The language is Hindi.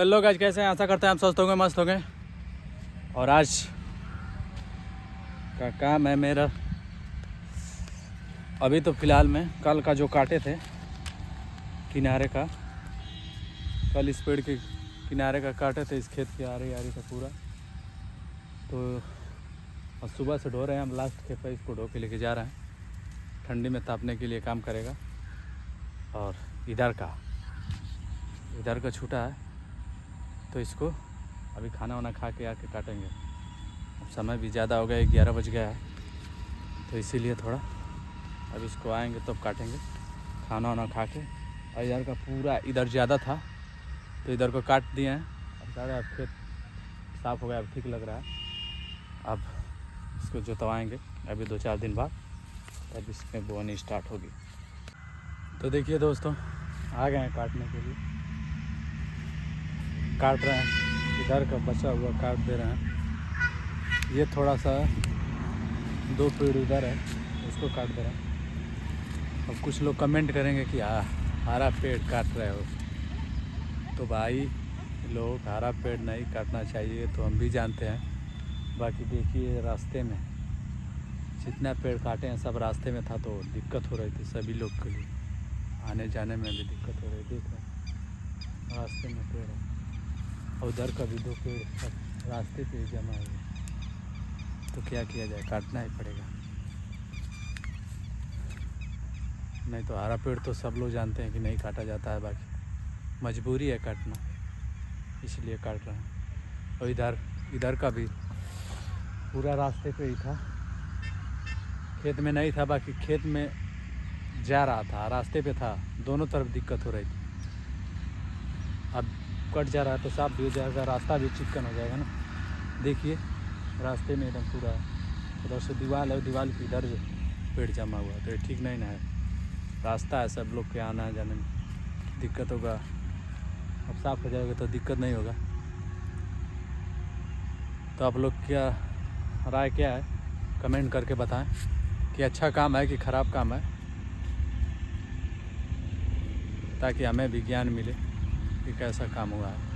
हेलो गाइस, कैसे हैं? आशा करते हैं आप स्वस्थ होंगे, मस्त होंगे। और आज का काम है मेरा, अभी तो फ़िलहाल में कल का जो काटे थे किनारे का, कल इस पेड़ के किनारे का काटे थे, इस खेत की आरी का पूरा। तो और सुबह से ढो रहे हैं हम, लास्ट खेत पर इसको ढो के लेके जा रहे हैं, ठंडी में तापने के लिए काम करेगा। और इधर का छूटा है, तो इसको अभी खाना वाना खा के आके काटेंगे। अब समय भी ज़्यादा हो गया, 11 बज गया है, तो इसीलिए थोड़ा अब इसको आएंगे तब काटेंगे, खाना वाना खा के। और इधर का पूरा इधर ज़्यादा था तो इधर को काट दिए हैं। अब सारे अब खेत साफ़ हो गया, अब ठीक लग रहा है। अब इसको जोतवाएँगे अभी 2-4 दिन बाद, तब इसमें बोनी स्टार्ट होगी। तो देखिए दोस्तों, आ गए हैं काटने के लिए, काट रहे हैं। इधर का बचा हुआ काट दे रहे हैं। ये थोड़ा सा 2 पेड़ उधर है, उसको काट दे रहे हैं। अब कुछ लोग कमेंट करेंगे कि हरा पेड़ काट रहे हो, तो भाई लोग हरा पेड़ नहीं काटना चाहिए, तो हम भी जानते हैं। बाकी देखिए, रास्ते में जितना पेड़ काटे हैं सब रास्ते में था, तो दिक्कत हो रही थी सभी लोग के लिए, आने जाने में भी दिक्कत हो रही। देख रहे हैं रास्ते में पेड़ है, और उधर का भी 2 पेड़ सब रास्ते पे जमा हुए। तो क्या किया जाए, काटना ही पड़ेगा। नहीं तो हरा पेड़ तो सब लोग जानते हैं कि नहीं काटा जाता है, बाकी मजबूरी है काटना, इसलिए काट रहे हैं। और इधर का भी पूरा रास्ते पे ही था, खेत में नहीं था, बाकी खेत में जा रहा था, रास्ते पे था, दोनों तरफ दिक्कत हो रही थी। अब कट जा रहा है तो साफ भी हो जाएगा, रास्ता भी चिकन हो जाएगा ना। देखिए रास्ते में एकदम पूरा उधर से दीवार है, दीवार के इधर पेड़ जमा हुआ है, तो ये ठीक नहीं ना है। रास्ता है, सब लोग के आना जाने में दिक्कत होगा। अब साफ़ हो जाएगा तो दिक्कत नहीं होगा। तो आप लोग क्या राय क्या है, कमेंट करके बताएं कि अच्छा काम है कि ख़राब काम है, ताकि हमें भी ज्ञान मिले कि कैसा काम हुआ है।